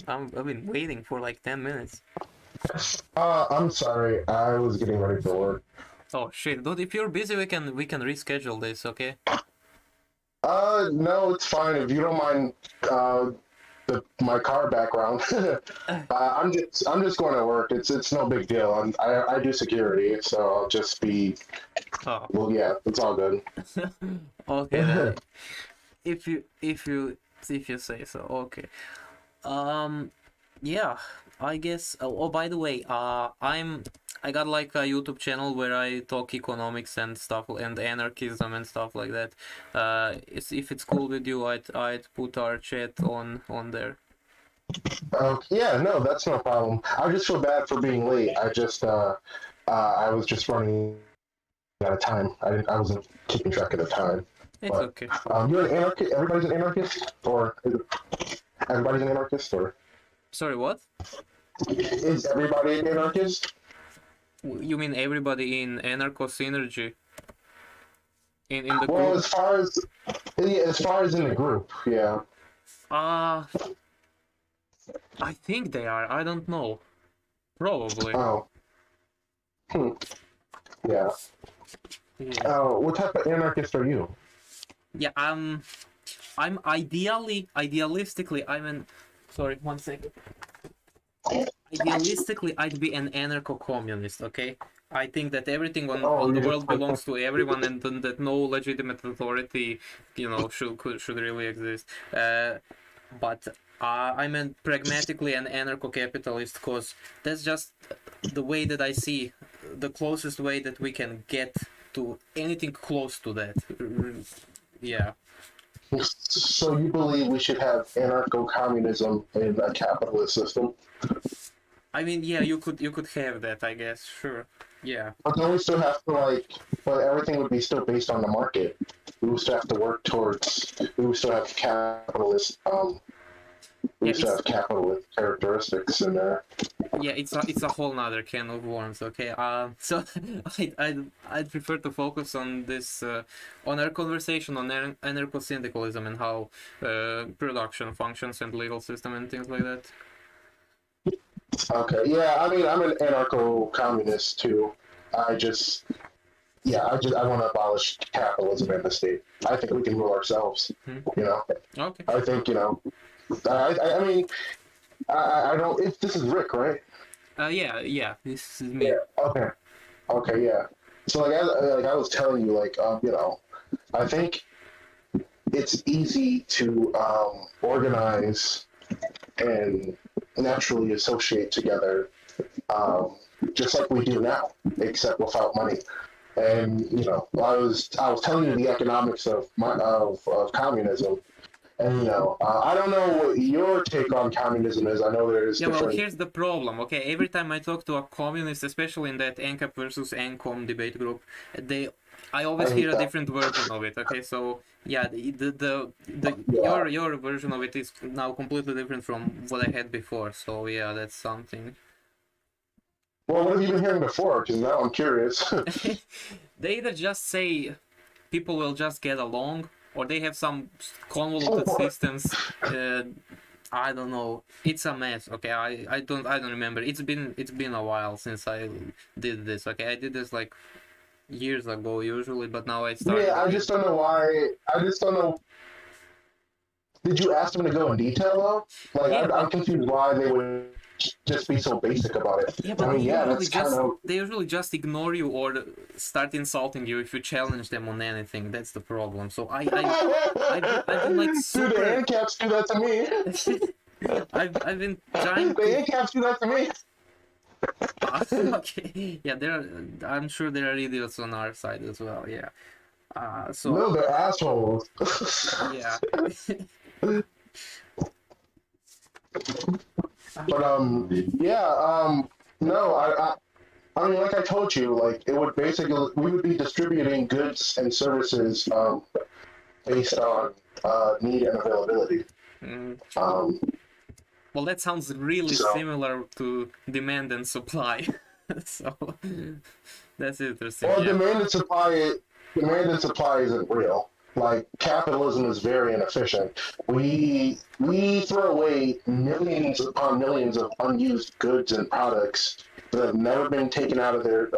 I've been waiting for like 10 minutes. I'm sorry. I was getting ready for work. Oh shit, dude, if you're busy, we can reschedule this, okay? No, it's fine if you don't mind. My car background. I'm just going to work. It's no big deal. I do security, so I'll just be. Oh, Well, yeah, it's all good. okay then. If you say so, okay. Um, yeah, I guess. Oh, by the way, I got like a YouTube channel where I talk economics and stuff and anarchism and stuff like that. If it's cool with you, I'd put our chat on there. Yeah, no, that's no problem. I just feel bad for being late. I was just running out of time. I wasn't keeping track of the time. It's But okay. you're an anarchist. Everybody's an anarchist, or everybody's an anarchist, or Sorry, what? is everybody an anarchist? You mean everybody in Anarcho Synergy in the Well, group? as far as in the group, yeah. Uh I think they are. I don't know. Probably. Oh, hmm, yeah. Yeah. What type of anarchist are you? Yeah, I'm idealistically, I'm an. Sorry, one second. Idealistically, I'd be an anarcho-communist. Okay, I think that everything Oh, on the you world just like belongs to everyone, and that no legitimate authority, should really exist. But I'm pragmatically an anarcho-capitalist because that's just the way that I see the closest way that we can get to anything close to that. Yeah. so you believe we should have anarcho-communism in a capitalist system? I mean, yeah, you could have that, I guess. Sure. Yeah. But then we still have to but everything would be still based on the market. We would still have to work towards. We would still have capitalist. We Yeah, would still it's have capitalist characteristics in there. yeah, it's a whole nother can of worms. Okay. So I'd prefer to focus on this on our conversation on anarcho-syndicalism and how production functions and legal system and things like that. Okay. Yeah. I mean, I'm an anarcho-communist too. I just. Yeah. I want to abolish capitalism in the state. I think we can rule ourselves. Hmm. You know. Okay. I think. I mean. I don't. This is Rick, right? Yeah, yeah. This is Yeah. me. Okay. Okay. Yeah. So I was telling you I think it's easy to organize and naturally associate together, um, just like we do now, except without money. And I was telling you the economics of communism, and I don't know what your take on communism is. I know there's Yeah, well, different. here's the problem, okay? Every time I talk to a communist, especially in that ANCAP versus ANCOM debate group, I I always hate hear a that. different version of it, okay? So, yeah, the Yeah. your version of it is now completely different from what I had before. So, yeah, that's something. Well, what have you been hearing before? Because now I'm curious. They either just say people will just get along, or they have some convoluted systems. Uh, I don't know. It's a mess. Okay, I don't remember. It's been a while since I did this. Okay, I did this like years ago usually, but now I Yeah, started I again. just don't know why. I just don't know. Did you ask them to go in detail though? Like, Yeah, I'm but confused why they would just be so basic about it. yeah, I but they mean, yeah, usually that's kind just of. they usually just ignore you or start insulting you if you challenge them on anything. That's the problem. So I've been like Dude, the super. handicaps do that to me. I've been trying The to. handicaps do that to me. Okay, yeah, I'm sure there are idiots on our side as well. Yeah. So No, they're assholes. yeah. But yeah, no, I mean, like I told you, like it would basically we would be distributing goods and services based on need and availability. Mm. Um, Well, that sounds really so similar to demand and supply. So that's interesting. well, Yeah. demand and supply isn't real. Like capitalism is very inefficient. We throw away millions upon millions of unused goods and products that have never been taken out of their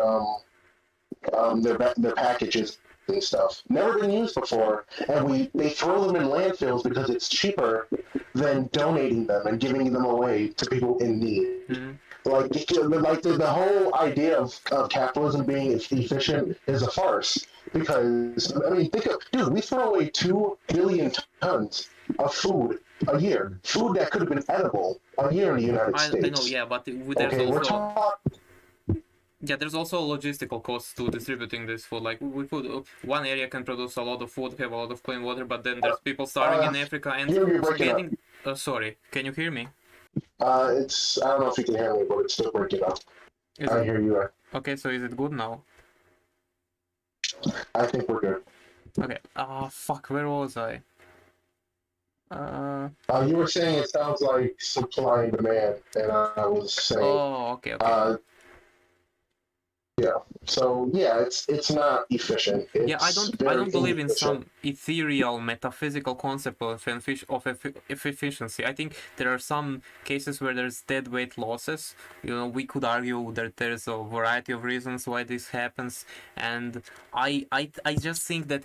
packages and stuff, never been used before, and they throw them in landfills because it's cheaper than donating them and giving them away to people in need. Mhm. Like the whole idea of capitalism being efficient is a farce because I mean think of dude, we throw away 2 billion tons of food a year, food that could have been edible a year in the United I know, States. yeah, but there's Okay, we're also talking. there's also logistical costs to distributing this food. Like we could one area can produce a lot of food, have a lot of clean water, but then there's people starving in Africa and You're breaking up. getting. Sorry, can you hear me? I don't know if you can hear me, but it's still breaking up. Is I it hear you. okay? So is it good now? I think we're good. Okay. Fuck. Where was I? You were saying it sounds like supply and demand, and I was saying, Oh, okay. yeah. So yeah, it's not efficient. It's Yeah, I very don't believe in inefficient. some ethereal metaphysical concept of efficiency. I think there are some cases where there's dead weight losses. You know, we could argue that there's a variety of reasons why this happens, and I just think that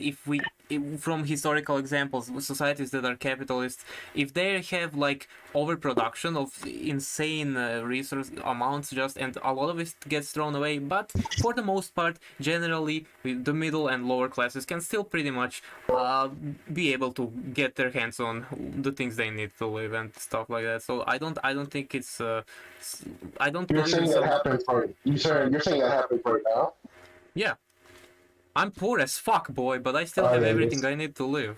from historical examples, societies that are capitalist, if they have like overproduction of insane resource amounts, just and a lot of it gets thrown away, but for the most part, generally, the middle and lower classes can still pretty much be able to get their hands on the things they need to live and stuff like that. So I don't think it's I don't You're believe in saying that some. happens right. You're saying that happens right now. Yeah, I'm poor as fuck, boy, but I still have Yeah, everything I need to live.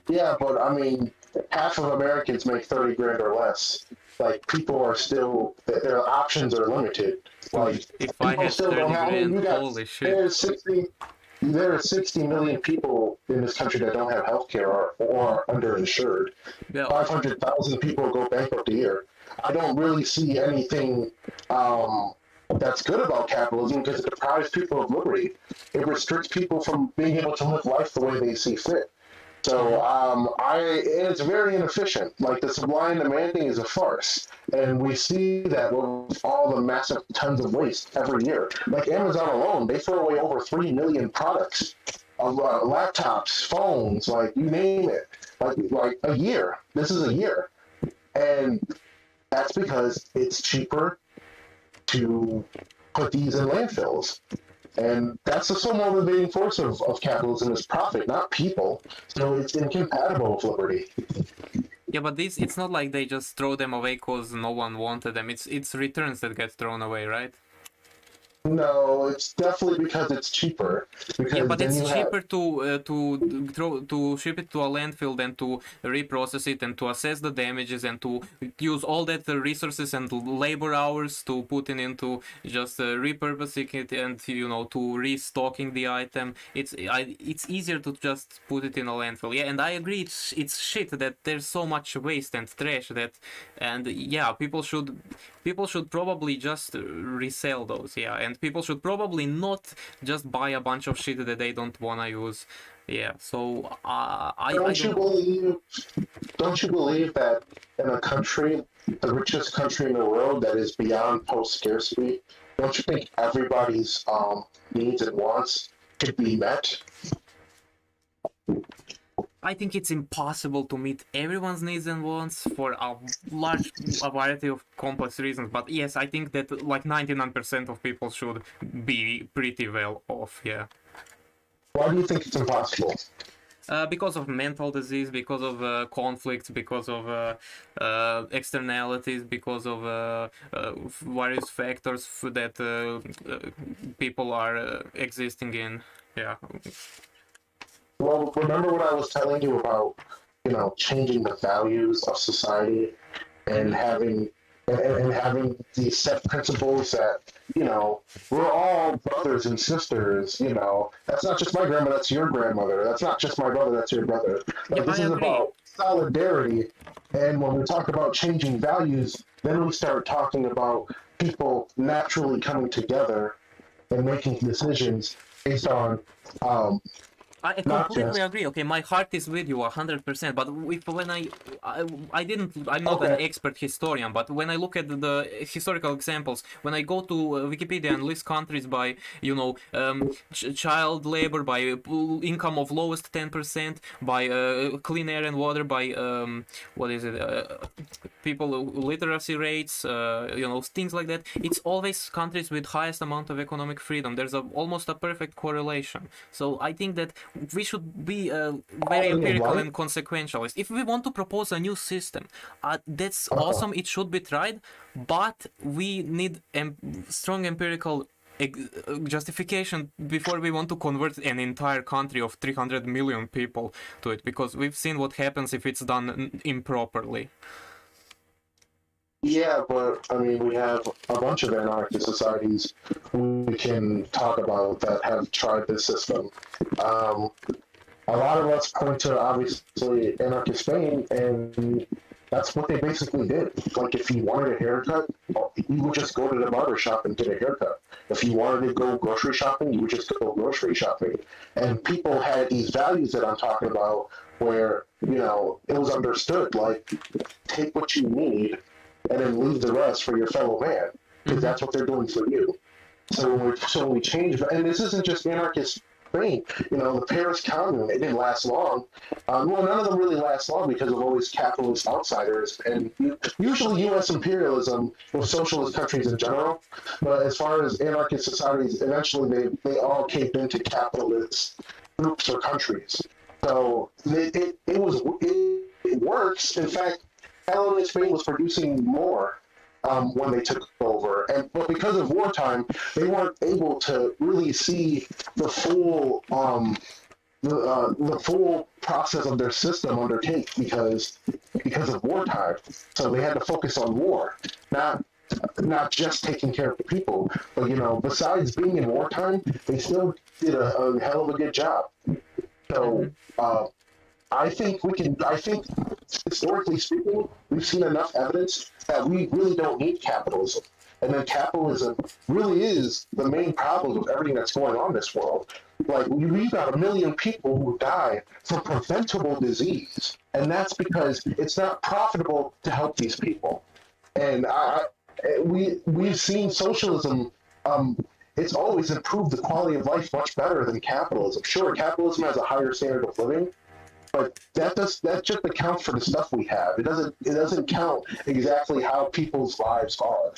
yeah, but I mean, half of Americans make 30 grand or less. Like people are still their options are limited. Like If I people had still 30 don't have. I mean, grand, you got holy shit. there are 60 million people in this country that don't have health care or are underinsured. Yeah, 500,000 people go bankrupt a year. I don't really see anything that's good about capitalism because it deprives people of liberty. It restricts people from being able to live life the way they see fit. So it's very inefficient. Like the supply and demand thing is a farce, and we see that with all the massive tons of waste every year. Like Amazon alone, they throw away over 3 million products of laptops, phones, like you name it, like a year. This is a year, and that's because it's cheaper to put these in landfills. And that's the sole motivating force of capitalism is profit, not people. So it's incompatible with liberty. yeah, but it's not like they just throw them away because no one wanted them. It's returns that get thrown away, right? No, it's definitely because it's cheaper. Because Yeah, but then it's you have cheaper to ship it to a landfill than to reprocess it and to assess the damages and to use all that resources and labor hours to put into just repurposing it and to restocking the item. It's easier to just put it in a landfill. Yeah, and I agree. It's shit that there's so much waste and trash and yeah, people should probably just resell those. Yeah, and people should probably not just buy a bunch of shit that they don't wanna use. Yeah, so I don't you don't. believe don't you believe that in a country, the richest country in the world that is beyond post scarcity, don't you think everybody's needs and wants could be met? I think it's impossible to meet everyone's needs and wants for a variety of complex reasons. But yes, I think that like 99% of people should be pretty well off. Yeah. Why do you think it's impossible? Because of mental disease, because of conflicts, because of externalities, because of various factors that people are existing in. Yeah. Well, remember what I was telling you about, changing the values of society and having these set principles that, we're all brothers and sisters, That's not just my grandma, that's your grandmother. That's not just my brother, that's your brother. Like, Yeah, this I is agree. about solidarity. And when we talk about changing values, then we start talking about people naturally coming together and making decisions based on um, I not completely just agree. Okay, my heart is with you 100%. But if when I didn't, I'm not an okay. expert historian. But when I look at the historical examples, when I go to Wikipedia and list countries by child labor, by income of lowest 10%, by clean air and water, by what is it? People literacy rates, things like that. It's always countries with highest amount of economic freedom. There's almost a perfect correlation. So I think that we should be very Quality of empirical life. and consequentialist. If we want to propose a new system, that's Uh, awesome. It should be tried, but we need strong empirical justification before we want to convert an entire country of 300 million people to it, because we've seen what happens if it's done improperly. yeah, but I mean, we have a bunch of anarchist societies we can talk about that have tried this system. Um, a lot of us point to obviously anarchist Spain, and that's what they basically did. Like, if you wanted a haircut, you would just go to the barber shop and get a haircut. If you wanted to go grocery shopping, you would just go grocery shopping. And people had these values that I'm talking about where, it was understood, like, take what you need and then leave the rest for your fellow man, because Mm-hmm. that's what they're doing for you. So when we change, and this isn't just anarchist Spain. The Paris Commune, it didn't last long. Well, none of them really last long because of always capitalist outsiders, and usually U.S. imperialism with socialist countries in general. But as far as anarchist societies, eventually they all caved into capitalist groups or countries. So it works. In fact, Catalonia Spain was producing more when they took over, but because of wartime, they weren't able to really see the full process of their system undertake because of wartime. So they had to focus on war, not not just taking care of the people, but besides being in wartime, they still did a hell of a good job. Mm-hmm. So I think we can. I think historically speaking, we've seen enough evidence that we really don't need capitalism. And then capitalism really is the main problem of everything that's going on in this world. Like, we've got a million people who die from preventable disease, and that's because it's not profitable to help these people. And we've seen socialism. It's always improved the quality of life much better than capitalism. Sure, capitalism has a higher standard of living, but that just accounts for the stuff we have. It doesn't count exactly how people's lives are.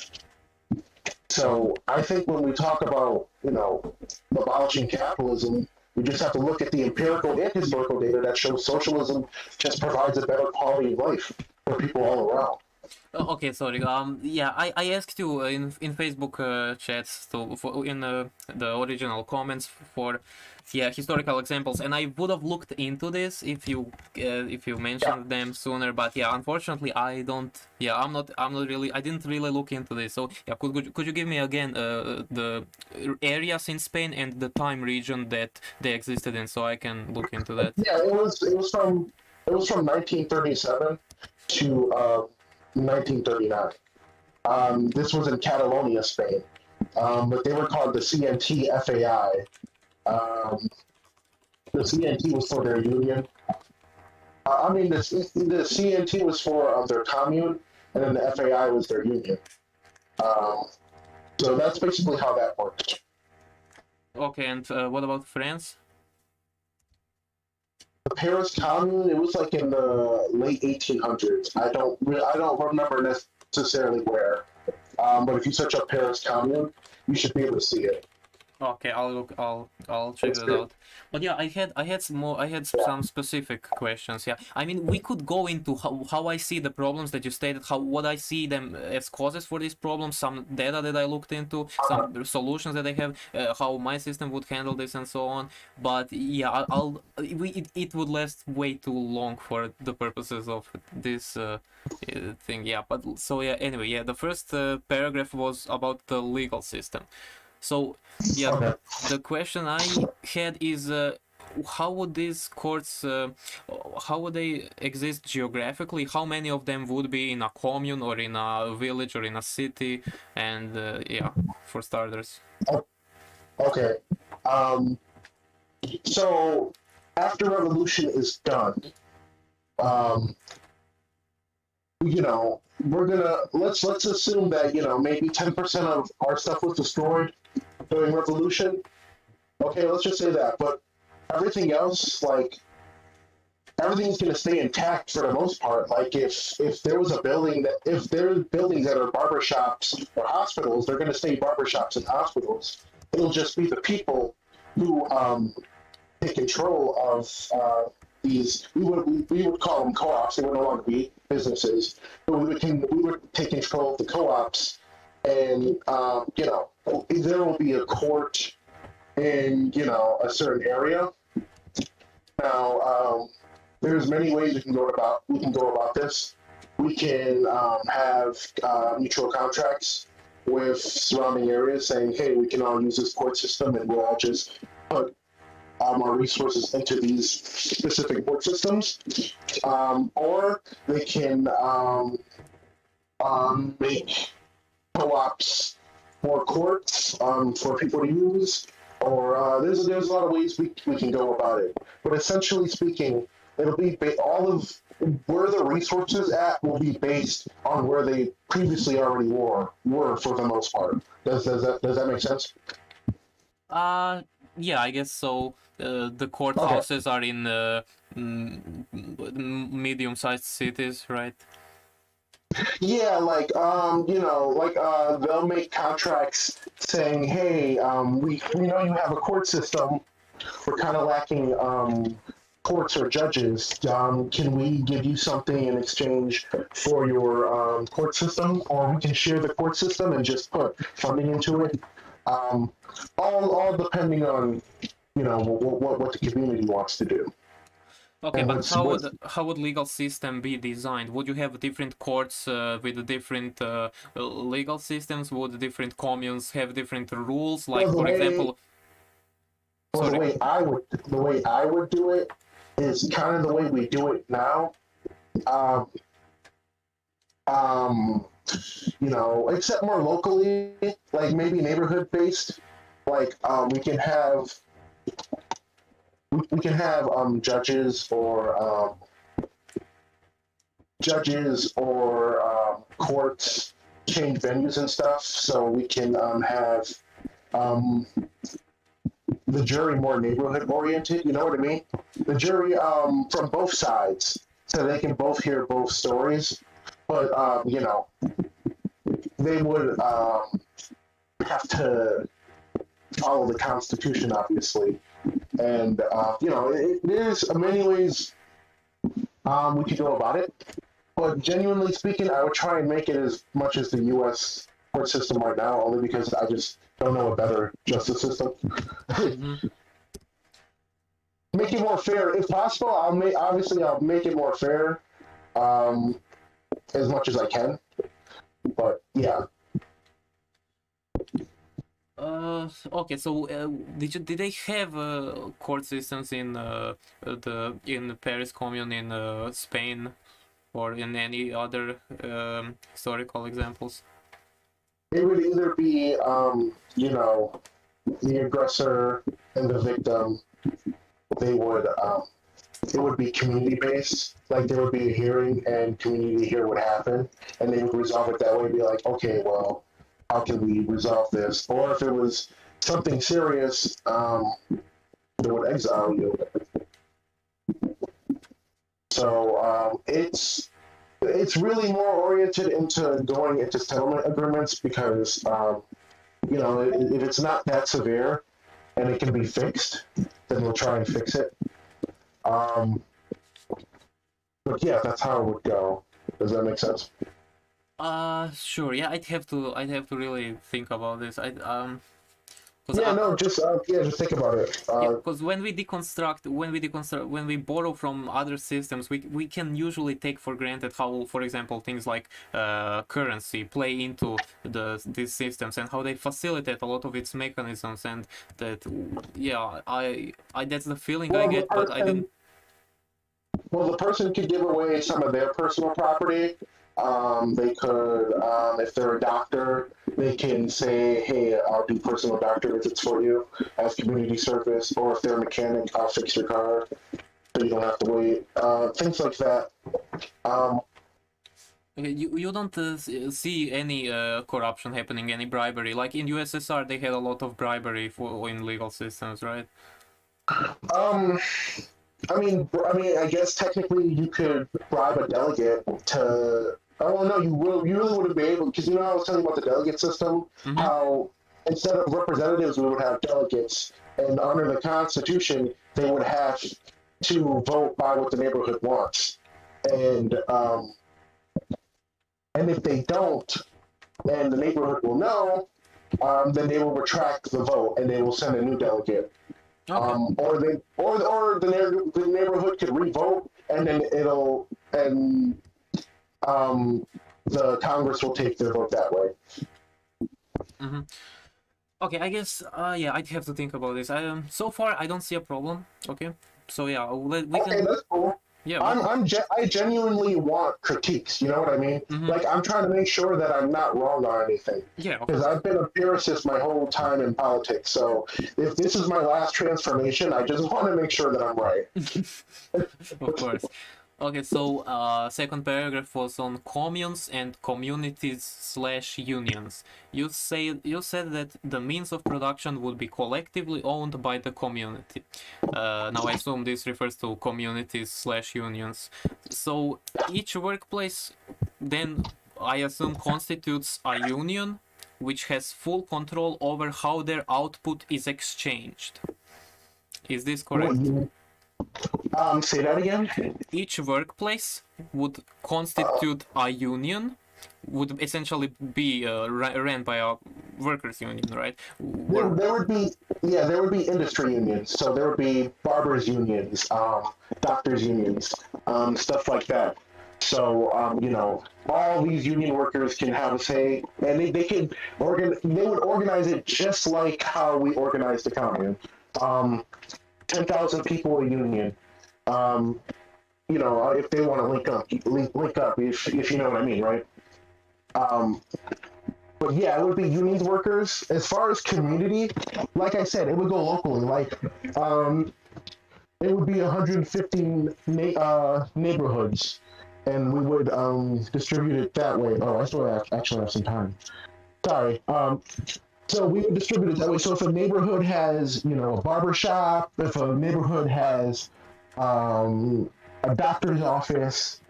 So I think when we talk about abolishing capitalism, we just have to look at the empirical and historical data that shows socialism just provides a better quality of life for people all around. Okay, sorry. Yeah, I asked you in Facebook chats in the original comments for historical examples, and I would have looked into this if you Yeah, mentioned them sooner. But yeah, unfortunately, I don't. Yeah, I'm not really. I didn't really look into this. So yeah, could you give me again the areas in Spain and the time region that they existed in, so I can look into that? yeah. It was from 1937 to 1939. This was in Catalonia, Spain, but they were called the CNT-FAI. Um, the CNT was for their union. I mean, the CNT was for their commune, and then the FAI was their union. Um, so that's basically how that works. Okay, and what about France? The Paris Commune, it was like in the late 1800s. I don't remember necessarily where, but if you search up Paris Commune, you should be able to see it. Okay, I'll look. I'll check It's that good. out. But yeah, I had Yeah. some specific questions. Yeah, I mean, we could go into how I see the problems that you stated, how what I see them as causes for these problems, some data that I looked into, some solutions that I have, how my system would handle this, and so on. But yeah, it would last way too long for the purposes of this thing. Yeah, but so yeah. Anyway, yeah, the first paragraph was about the legal system. So, yeah, Okay. the question I had is how would these courts, how would they exist geographically? How many of them would be in a commune or in a village or in a city? And yeah, for starters. Okay. Um, so after revolution is done, um, we're gonna let's assume that maybe 10% of our stuff was destroyed during revolution. Okay, let's just say that, but everything else, like everything's going to stay intact for the most part. Like if there was a building that if there's buildings that are barbershops or hospitals, they're going to stay barbershops and hospitals. It'll just be the people who take control of these. We would call them co-ops. They would no longer be businesses, but we would take control of the co-ops, and there will be a court in a certain area. Now, there's many ways we can go about this. We can have mutual contracts with surrounding areas saying, hey, we can all use this court system, and we'll all just put our resources into these specific court systems. Or they can make co-ops for courts for people to use. Or there's a lot of ways we can go about it. But essentially speaking, it'll be all of where the resources at will be based on where they previously already were for the most part. Does that make sense? Uh, yeah, I guess so. The Okay. courthouses are in medium-sized cities, right? Yeah, like they'll make contracts saying, hey, we know you have a court system. We're kind of lacking courts or judges. Can we give you something in exchange for your court system, or we can share the court system and just put funding into it? Um, all depending on what the community wants to do Okay, and but what's how would legal system be designed? Would you have different courts with different legal systems? Would different communes have different rules? Like, well the for way example, well sorry. the way I would do it is kind of the way we do it now. Um, um, except more locally, like maybe neighborhood based. Like we can have judges or courts change venues and stuff, so we can have um, the jury more neighborhood oriented. You know what I mean? The jury from both sides, so they can both hear both stories. But they would have to follow the Constitution, obviously. And there's many ways we could go about it. But genuinely speaking, I would try and make it as much as the U.S. court system right now, only because I just don't know a better justice system. Mm-hmm. Make it more fair, if possible. I'll make it more fair, um, as much as I can. But yeah, Okay, so did they have court systems in Paris Commune in Spain or in any other historical examples? it would either be the aggressor and the victim. They would it would be community based. Like there would be a hearing and community hear what happened, and they would resolve it that way. Be like, okay, well, how can we resolve this? Or if it was something serious, they would exile you. So it's really more oriented into going into settlement agreements because if it's not that severe and it can be fixed, then we'll try and fix it. Um, but yeah, that's how it would go. Does that make sense? Sure. Yeah, I'd have to really think about this. Because Yeah, no, just think about it. yeah, because when we borrow from other systems, we can usually take for granted how, for example, things like currency play into these systems and how they facilitate a lot of its mechanisms, and that, yeah, I that's the feeling I Well, the get, but I didn't. person, well, the person could give away some of their personal property. They could, if they're a doctor, they can say, hey, I'll do personal doctor visits for you as community service, or if they're a mechanic, I'll fix your car so you don't have to wait. Things like that. Um, Okay, you don't see any corruption happening, any bribery. Like in USSR, they had a lot of bribery for in legal systems, right? um, I guess technically you could bribe a delegate to. Oh well, no, you really wouldn't be able because I was telling you about the delegate system. Mm-hmm. How instead of representatives, we would have delegates, and under the Constitution, they would have to vote by what the neighborhood wants, and um, and if they don't, then the neighborhood will know. Then they will retract the vote, and they will send a new delegate. Okay. The neighborhood could revote, and then um, the Congress will take their vote that way. Mm-hmm. Okay, I guess yeah, I'd have to think about this. So far I don't see a problem. Okay, so yeah, we Okay, can. that's cool. Yeah. I genuinely want critiques. You know what I mean? Mm-hmm. Like I'm trying to make sure that I'm not wrong on anything. Yeah. Because I've been a empiricist my whole time in politics. So if this is my last transformation, I just want to make sure that I'm right. Of course. Okay, so second paragraph was on communes and communities/unions. You said that the means of production would be collectively owned by the community. Now I assume this refers to communities/unions. So each workplace then I assume constitutes a union which has full control over how their output is exchanged. Is this correct? Say that again. Each workplace would constitute a union, would essentially be ran by a workers' union, right? There would be industry unions. So there would be barbers unions, doctors unions, stuff like that. So all these union workers can have a say, and they would organize it just like how we organize the commune. 10,000 people a union. If they want to link up, if you know what I mean, right? But yeah, it would be union workers. As far as community, like I said, it would go locally. Like, it would be 115 neighborhoods, and we would distribute it that way. Oh, I still actually have some time. Sorry. So we would distribute it that way. So if a neighborhood has, a barber shop, if a neighborhood has a doctor's office,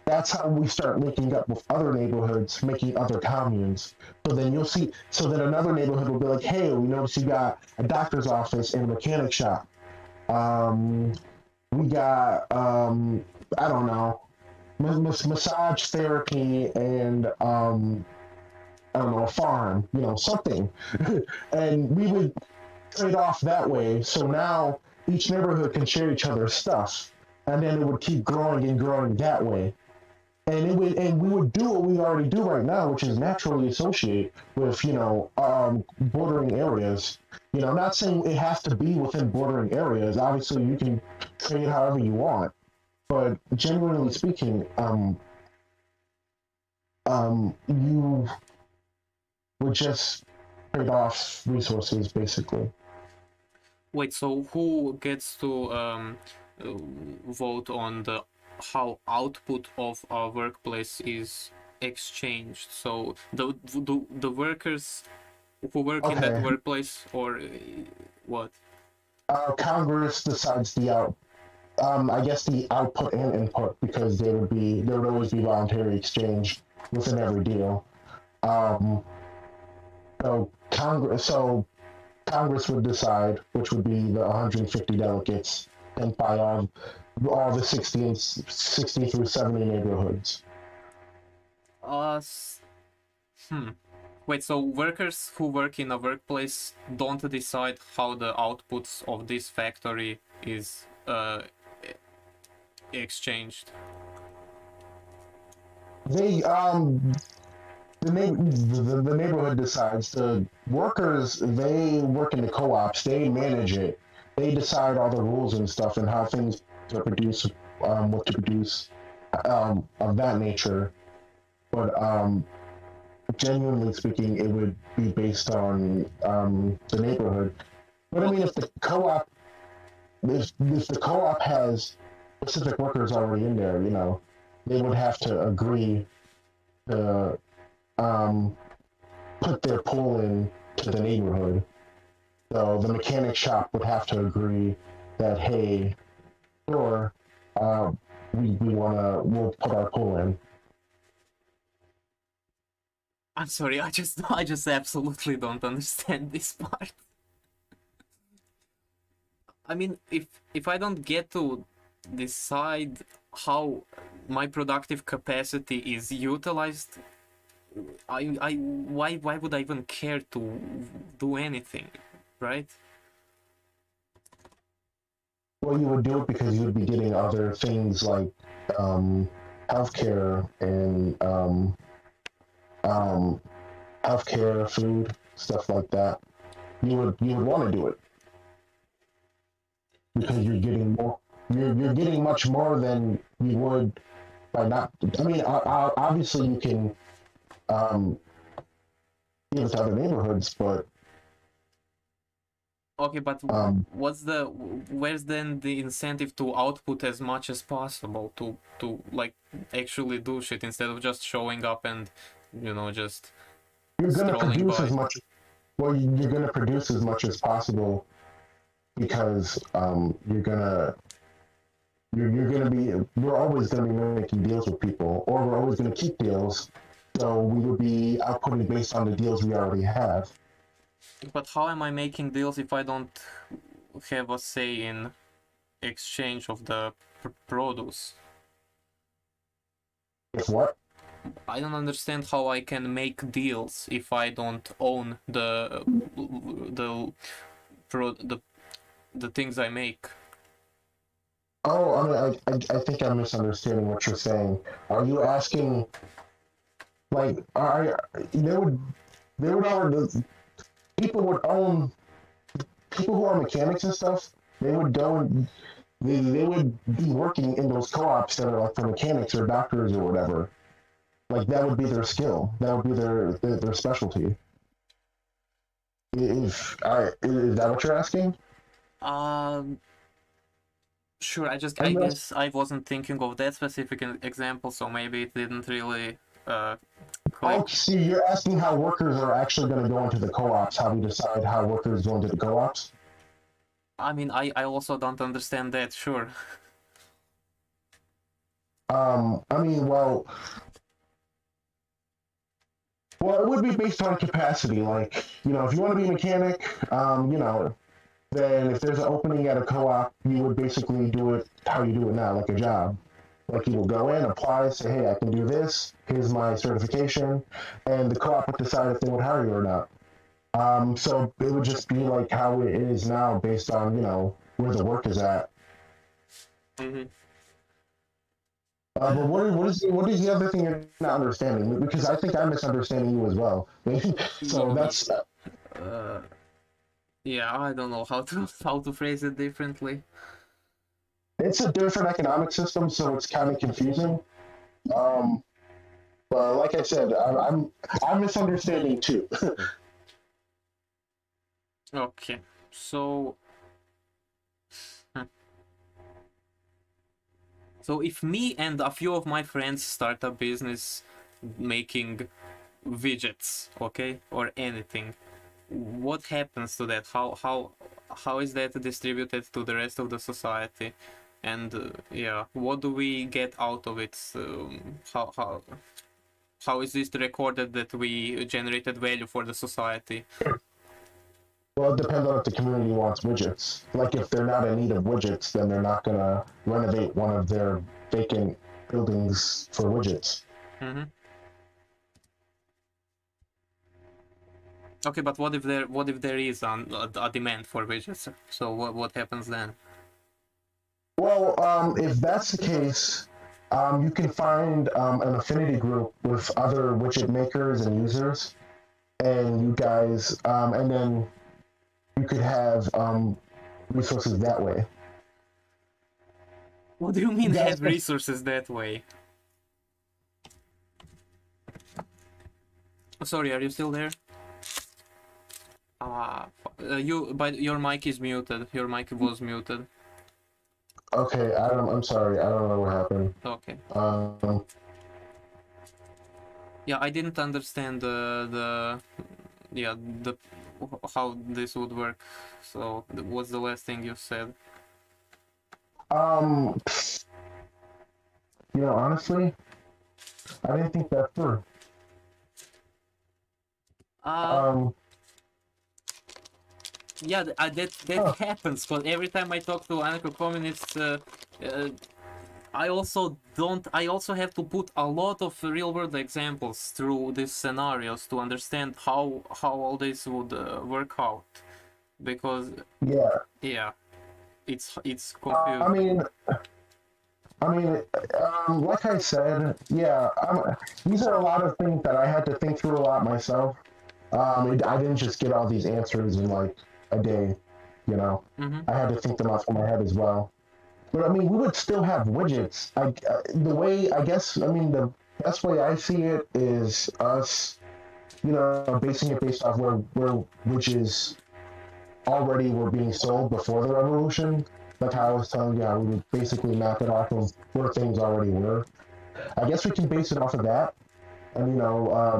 that's how we start linking up with other neighborhoods, making other communes. So then another neighborhood will be like, hey, we noticed you got a doctor's office and a mechanic shop. We got, I don't know, massage therapy and, I don't know, a farm, something. And we would trade off that way. So now each neighborhood can share each other's stuff. And then it would keep growing and growing that way. And we would do what we already do right now, which is naturally associate with, bordering areas. I'm not saying it has to be within bordering areas. Obviously, you can trade however you want. But generally speaking, you would just trade off resources, basically. Wait, so who gets to vote on how output of a workplace is exchanged? So the workers who work in that workplace, or what? Congress decides I guess the output and input, because there would always be voluntary exchange within every deal. So Congress would decide, which would be the 150 delegates, and by all the 60 through 70 neighborhoods. Wait, so workers who work in a workplace don't decide how the outputs of this factory is exchanged? They the neighborhood decides. The workers, they work in the co-ops, they manage it, they decide all the rules and stuff and how things to produce, what to produce, of that nature. But genuinely speaking, it would be based on the neighborhood. But I mean, if the co-op, if the co-op has specific workers already in there, they would have to agree to um, put their pool in to the neighborhood. So the mechanic shop would have to agree that, hey, sure, uh, we'll put our pool in. I'm sorry, I just absolutely don't understand this part. I mean, if I don't get to decide how my productive capacity is utilized, why would I even care to do anything, right? Well, you would do it because you would be getting other things like um, healthcare and um, healthcare, food, stuff like that. You would want to do it because you're getting more. You're getting much more than you would by not. I mean, obviously you can um, give it to other neighborhoods, but Okay, but um, where's then the incentive to output as much as possible to like actually do shit instead of just showing up and just you're gonna strolling produce as by? much. Well, you're gonna produce as much as possible because you're gonna be. We're always gonna be making deals with people, or we're always gonna keep deals. So we would be outputting based on the deals we already have. But how am I making deals if I don't have a say in exchange of the produce? If what? I don't understand how I can make deals if I don't own the pro the things I make. Oh, I mean, I think I'm misunderstanding what you're saying. Are you asking like are they would already people would own people who are mechanics and stuff? They would go and they would be working in those co-ops that are like for mechanics or doctors or whatever. Like that would be their skill. That would be their specialty. If is that what you're asking? Um, sure. Are I you guess I wasn't thinking of that specific example, so maybe it didn't really Oh, click. see, you're asking how workers are actually going to go into the co-ops. How we decide how workers go into the co-ops? I mean, I also don't understand that. Sure. I mean, well, it would be based on capacity. Like, if you want to be a mechanic, then if there's an opening at a co-op, you would basically do it how you do it now, like a job. Like you will go in, apply, say, hey, I can do this. Here's my certification, and the co-op would decide if they would hire you or not. So it would just be like how it is now, based on where the work is at. Mm-hmm. But what is the other thing you're not understanding? Because I think I'm misunderstanding you as well. So that's Uh, yeah, I don't know how to how to phrase it differently. it's a different economic system, so it's kind of confusing. Um, but like I said, I'm misunderstanding too. Okay, so hmm. So if me and a few of my friends start a business making widgets, okay, or anything, what happens to that? How is that distributed to the rest of the society? And yeah, what do we get out of it? How is this recorded that we generated value for the society? Well, it depends on if the community wants widgets. Like if they're not in need of widgets, then they're not gonna renovate one of their vacant buildings for widgets. Mm-hmm. Okay, but what if there is a demand for widgets? So what happens then? Well, if that's the case, you can find an affinity group with other widget makers and users, and you guys, and then you could have resources that way. What do you mean You guys, have resources that way? Sorry, are you still there? But your mic is muted. Your mic was muted. Okay, I'm sorry. I don't know what happened. Okay. Um, Yeah, I didn't understand yeah the how this would work. So what's the last thing you said? um, honestly, I didn't think that through. Uh, Um, yeah, that huh, happens. But every time I talk to anarcho-communists, I also don't. I also have to put a lot of real-world examples through these scenarios to understand how all this would work out. Because yeah. yeah, it's I confusing. mean, like I said, yeah. These are a lot of things that I had to think through a lot myself. I didn't just get all these answers in like a day. You know, Mm-hmm. I had to think them out from my head as well. But I mean, we would still have widgets. The way I guess, I mean, the best way I see it is us, basing it based off where widgets already were being sold before the revolution. Like how I was telling you, how we would basically map it off of where things already were. I guess we can base it off of that, and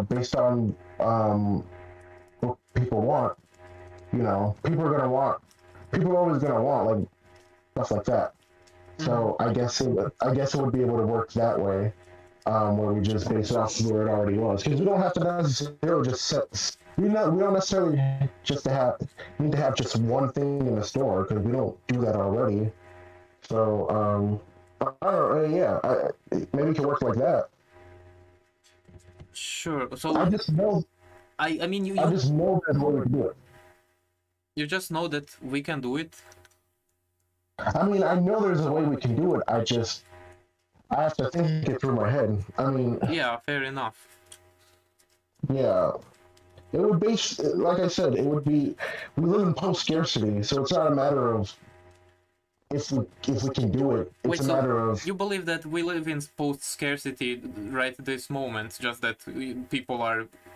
based on what people want. People are always gonna want like stuff like that. Mm-hmm. So I guess it would be able to work that way, where we just base it off of where it already was, because we don't have to necessarily just set. We don't necessarily just to have need to have just one thing in the store because we don't do that already. So I don't know, yeah, maybe it could work like that. Sure. I So just know I mean I just know there's a way to do it. you just know that we can do it. I mean, I know there's a way we can do it. I have to think it through my head. I mean, Yeah, fair enough. yeah, it would be like I said. It would be. We live in post scarcity, so it's not a matter of if we can do it. It's Wait, a so matter of you believe that we live in post-scarcity right this moment, just that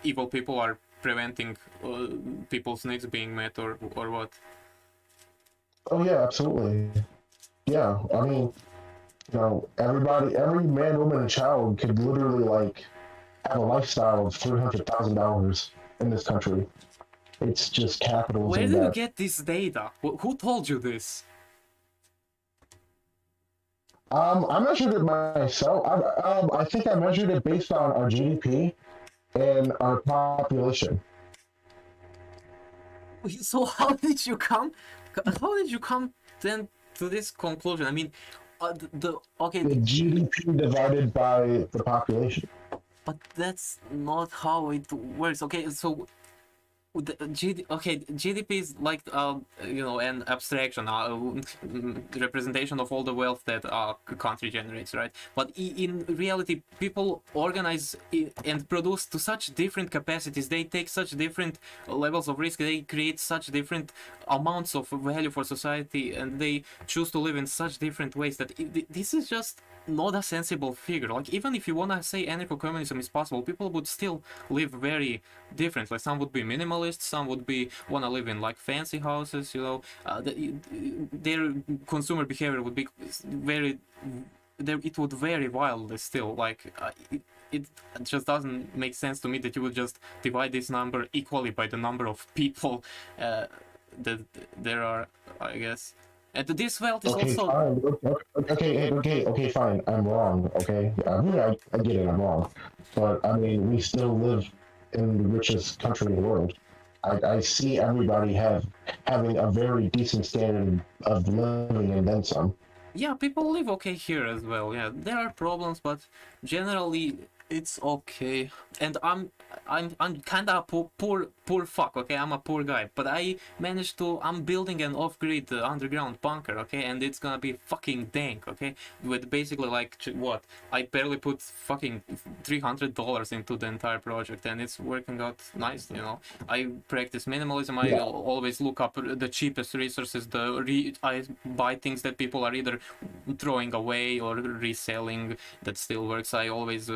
evil people are preventing people's needs being met, or what? oh yeah, absolutely. Yeah, I mean, everybody, every man, woman, and child could literally like have a lifestyle of $300,000 in this country. It's just Where capitalism do you that get this data? Who told you this? I measured it myself. I think I measured it based on our GDP and our population. So how did you come? How did you come then to this conclusion? I mean, okay, The GDP divided by the population. but that's not how it works. Okay, so GDP is like an abstraction, representation of all the wealth that a country generates, right? But in reality, people organize and produce to such different capacities. They take such different levels of risk. They create such different amounts of value for society, and they choose to live in such different ways that this is just not a sensible figure. Like, even if you wanna say anarcho-communism is possible, people would still live very differently. Some would be minimalists, some would be wanna live in like fancy houses, their consumer behavior would be very it would vary wildly still. Like, it just doesn't make sense to me that you would just divide this number equally by the number of people that there are, I guess. And this wealth is Okay, also. fine. Okay, fine. I'm wrong. Okay, I get it. I'm wrong, but I mean, we still live in the richest country in the world. I see everybody having a very decent standard of living and then some. Yeah, people live okay here as well. Yeah, there are problems, but generally it's okay. And I'm kind of poor fuck. Okay, I'm a poor guy, but I managed to. I'm building an off-grid underground bunker. Okay, and it's gonna be fucking dank. Okay, with basically like what I barely put fucking $300 into the entire project, and it's working out nice. I practice minimalism. I Yeah. always look up the cheapest resources. I buy things that people are either throwing away or reselling that still works. I always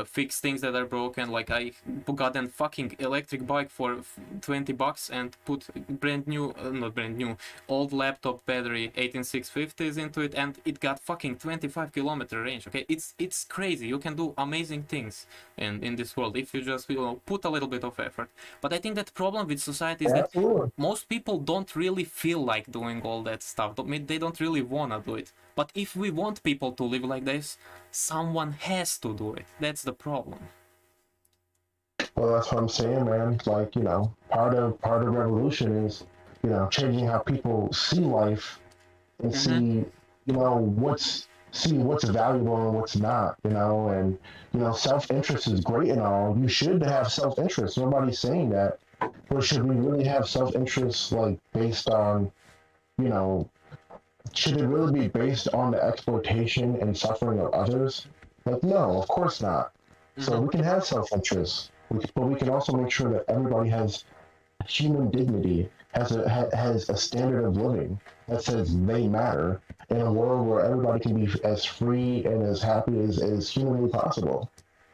fix things that are broken. Like I got a fucking electric bike for $20 and put brand new, not brand new, old laptop battery 18650s into it, and it got fucking 25-kilometer range. Okay, it's crazy. You can do amazing things in this world if you just put a little bit of effort. But I think that problem with society is that Absolutely. most people don't really feel like doing all that stuff. They don't really wanna do it. But if we want people to live like this, someone has to do it. That's the problem. Well, that's what I'm saying, man. It's like, part of revolution is, changing how people see life and Mm-hmm. see what's valuable and what's not, and self-interest is great and all. You should have self-interest. Nobody's saying that. But should we really have self-interest like based on, you know, should it really be based on the exploitation and suffering of others? Like, no, of course not. So Mm-hmm. we can have self-interest, but we can also make sure that everybody has human dignity, has a standard of living that says they matter in a world where everybody can be as free and as happy as humanly possible.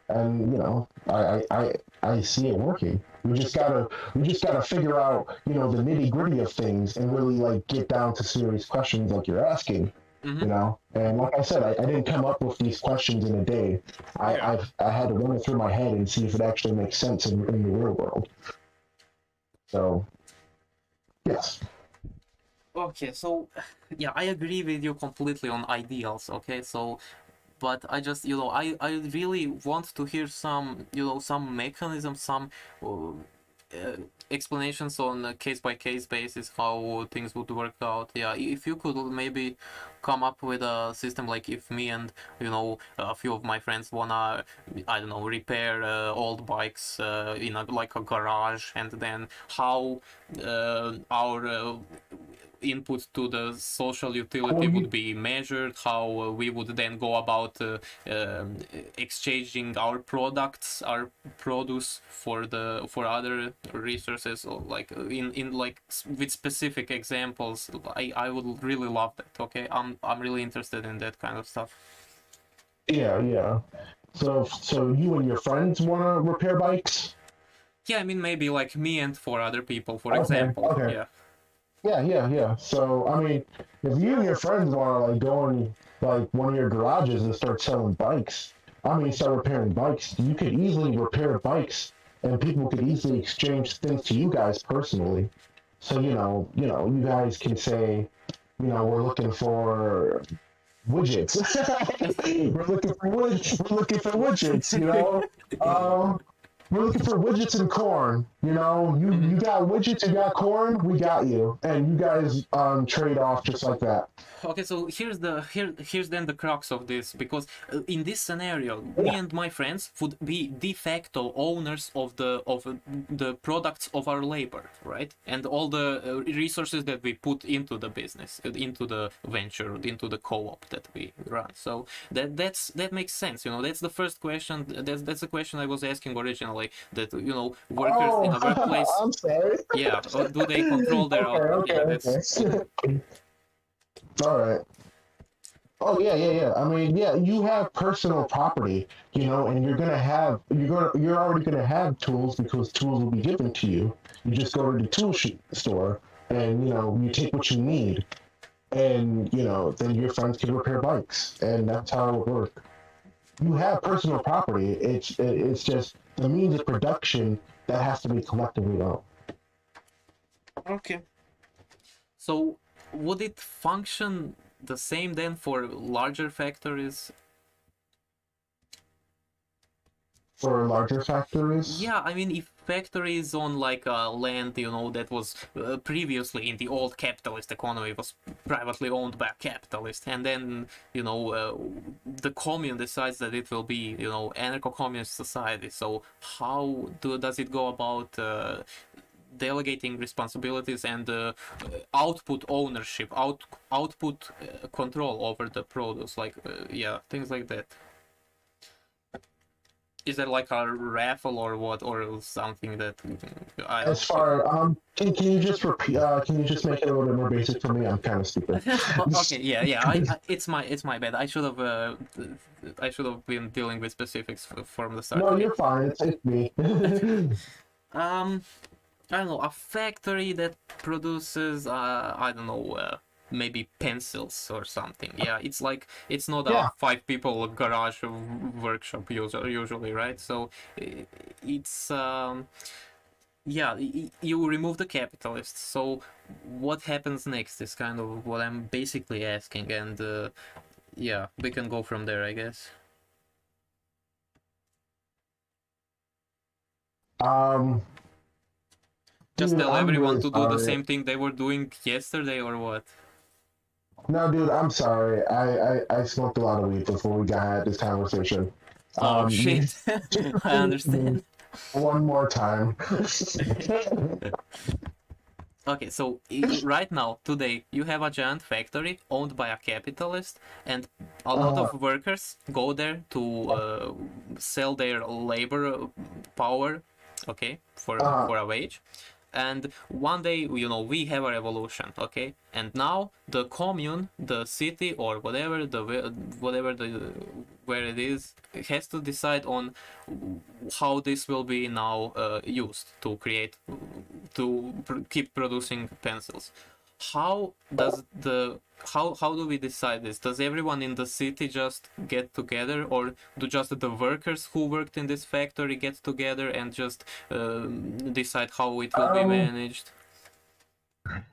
And I see it working. We just gotta figure out the nitty gritty of things and really like get down to serious questions like you're asking. Mm-hmm. And like I said, I didn't come up with these questions in a day. Yeah. I had to run it through my head and see if it actually makes sense in the real world. So yes. Okay, so yeah, I agree with you completely on ideals. Okay, so but I just I really want to hear some some mechanism, some explanations on a case by case basis how things would work out. Yeah, if you could maybe come up with a system, like if me and a few of my friends wanna, I don't know, repair old bikes in like a garage, and then how our input to the social utility Well, would be measured, how we would then go about exchanging our products, our produce for other resources, or like in like with specific examples. I would really love that. Okay, I'm really interested in that kind of stuff. yeah, yeah. So you and your friends want to repair bikes? Yeah, I mean, maybe like me and four other people, for Okay, example. okay. Yeah. Yeah, yeah, yeah. So, I mean, if you and your friends want to like go in like one of your garages and start selling bikes, start repairing bikes, you could easily repair bikes, and people could easily exchange things to you guys personally. So, you guys can say, we're looking for widgets. We're looking for widgets. Um, we're looking for widgets and corn. You got widgets, you got corn, we got you, and you guys trade off just like that. Okay, so here's then the crux of this, because in this scenario, me Yeah. and my friends would be de facto owners of the products of our labor, right? And all the resources that we put into the business, into the venture, into the co-op that we run. So that makes sense. That's the first question. That's the question I was asking originally. That workers in Oh, a workplace, I'm sorry. yeah, do they control their Okay, output? okay, Yeah, that's. okay. All right. Oh yeah, yeah, yeah. Yeah, you have personal property, and you're already gonna have tools because tools will be given to you. You just go to the store and you take what you need, and then your friends can repair bikes, and that's how it would work. You have personal property. It's just the means of production that has to be collectively owned. Okay. So would it function the same then for larger factories? For larger factories. Yeah, I mean, if factories on like land, that was previously in the old capitalist economy was privately owned by a capitalist, and then the commune decides that it will be anarcho-communist society. So how does it go about delegating responsibilities and output ownership, output control over the produce, like yeah, things like that. Is there like a raffle or what, or something that I don't As know, far people? can you just repeat? Can you just make it a little bit more basic for me? I'm kind of stupid. Okay, yeah, yeah. It's my bad. I should have been dealing with specifics from the start. No, Okay. you're fine. It's me. Um, I don't know, a factory that produces I don't know, maybe pencils or something. Yeah, it's like it's not a Yeah. five people garage workshop usually, right? So it's yeah, you remove the capitalists. So what happens next is kind of what I'm basically asking, and yeah, we can go from there, I guess. Um, Just dude, tell I'm everyone really to do the sorry. same thing they were doing yesterday, or what? No, dude, I'm sorry. I smoked a lot of weed before we got had this conversation. Oh You shit. just I repeat it to me understand. one more time. Okay, so right now, today, you have a giant factory owned by a capitalist, and a lot uh, of workers go there to sell their labor power, okay, uh, for a wage. And one day, we have a revolution, okay, and now the commune, the city, or whatever the where it is, has to decide on how this will be now used to create, keep producing pencils. How does the how do we decide this? Does everyone in the city just get together, or do just the workers who worked in this factory get together and just decide how it will be um, managed?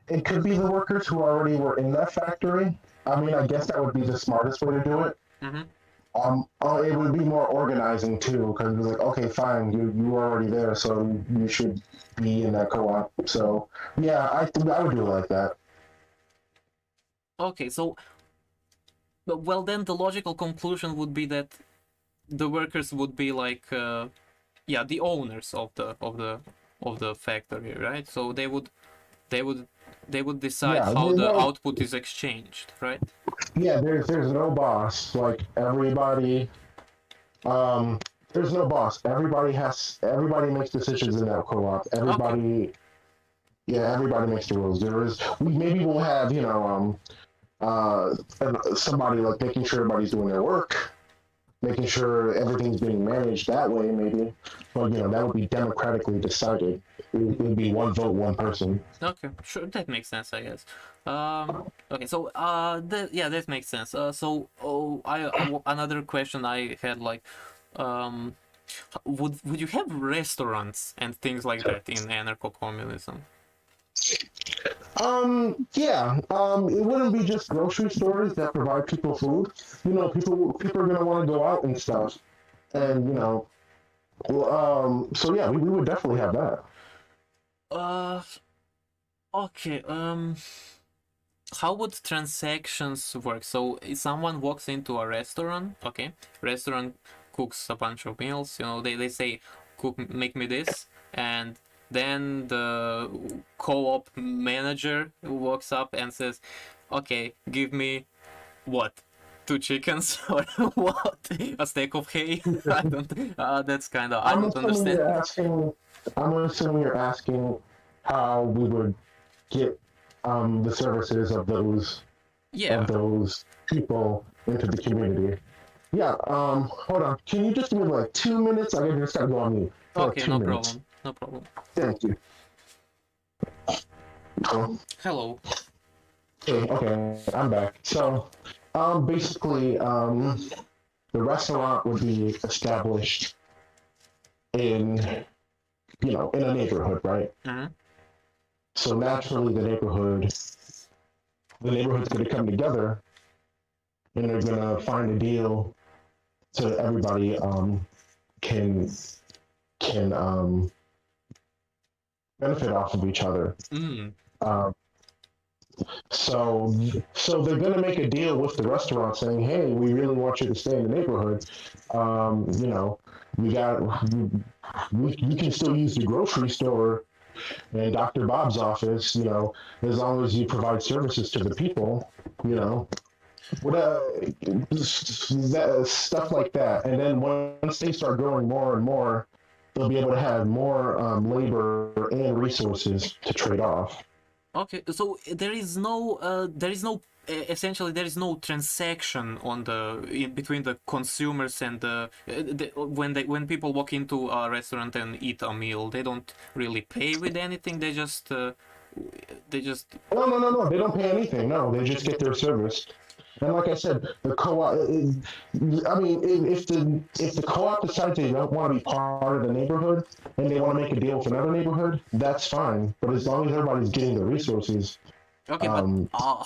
it could be the workers who already were in that factory. I mean, I guess that would be the smartest way to do it. Mm-hmm. It would be more organizing too, because it's like, okay, fine, you were already there, so you should be in that co-op. So yeah, I would do it like that. Okay, so well, then the logical conclusion would be that the workers would be like yeah, the owners of the factory, right? So they would they would decide Yeah, how the no, output is exchanged, right? yeah. There's no boss. Like everybody, um, there's no boss. Everybody makes decisions in that co-op. Okay. Everybody makes the rules. We maybe we'll have somebody like making sure everybody's doing their work, making sure everything's being managed that way, maybe. But that would be democratically decided. It would be one vote, one person. Okay, sure, that makes sense, I guess. Okay, so yeah, that makes sense. So another question I had, like, um, would you have restaurants and things like that in anarcho-communism? Yeah. It wouldn't be just grocery stores that provide people food. People are gonna want to go out and stuff, and so yeah, we would definitely have that. Uh, okay. How would transactions work? So if someone walks into a restaurant, okay, restaurant cooks a bunch of meals, they say, cook, make me this, and then the co-op manager walks up and says, okay, give me what? Two chickens or what? A steak of hay? I don't. That's kind of I I'm don't assuming understand. you're asking. I'm assuming you're asking how we would get the services of Yeah. those people into the community. Yeah. Hold on. Can you just give me like 2 minutes? I just gotta go on mute for like Okay. two No minutes. problem. No problem. Thank you. Hello. Okay, I'm back. So, basically, the restaurant would be established in, in a neighborhood, right? Mm-hmm. So naturally, the neighborhood's going to come together, and they're going to find a deal so that everybody can can benefit off of each other. Mm. Um, So, so they're going to make a deal with the restaurant saying, "Hey, we really want you to stay in the neighborhood. You know, we got we can still use the grocery store and Dr. Bob's office. As long as you provide services to the people. You know." What stuff like that, and then once they start growing more and more, they'll be able to have more labor and resources to trade off. Okay, so essentially there is no transaction on between the consumers and when people walk into a restaurant and eat a meal, they don't really pay with anything. They just No. They don't pay anything. No, they just get their service. And like I said, the co-op. I mean, if the co-op decides they don't want to be part of the neighborhood and they want to make a deal with another neighborhood, that's fine. But as long as everybody's getting the resources, Okay, but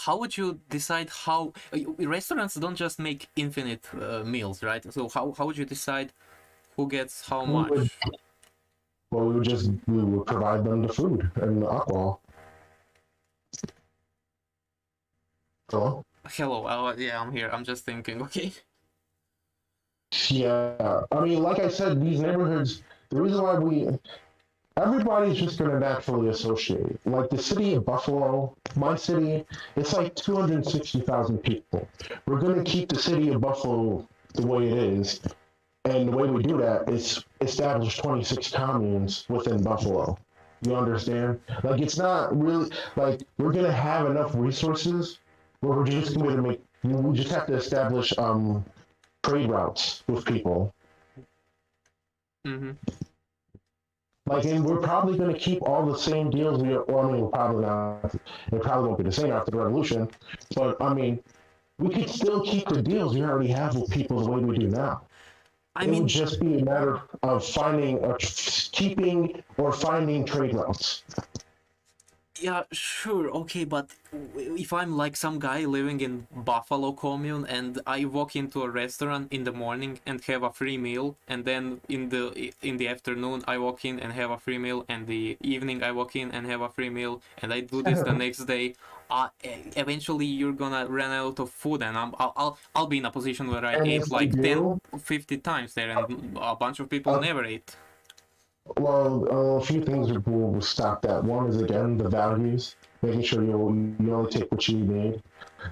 how would you decide how restaurants don't just make infinite meals, right? So how would you decide who gets how we would much? we would provide them the food and the alcohol. Hello? Hello, yeah, I'm here. I'm just thinking. Okay. Yeah, I mean, like I said, these neighborhoods. The reason why everybody's just going to naturally associate. Like the city of Buffalo, my city, it's like 260,000 people. We're going to keep the city of Buffalo the way it is. And the way we do that is establish 26 communes within Buffalo. You understand? Like, it's not really, like, we're going to have enough resources where we're just going to make, we just have to establish trade routes with people. Mm-hmm. Like, and we're probably going to keep all the same deals. Well, I mean, we're probably not. It probably won't be the same after the revolution. But I mean, we could still keep the deals we already have with people the way we do now. It would just be a matter of keeping or finding trade routes. Yeah, sure, okay, but if I'm like some guy living in Buffalo commune and I walk into a restaurant in the morning and have a free meal, and then in the afternoon I walk in and have a free meal, and the evening I walk in and have a free meal, and I do this the next day, eventually you're gonna run out of food, and I'll be in a position where I And ate if we like 10, do, 50 times there, and a bunch of people uh, never ate. well, a few things will stop that. One is again the values, making sure you only take what you need.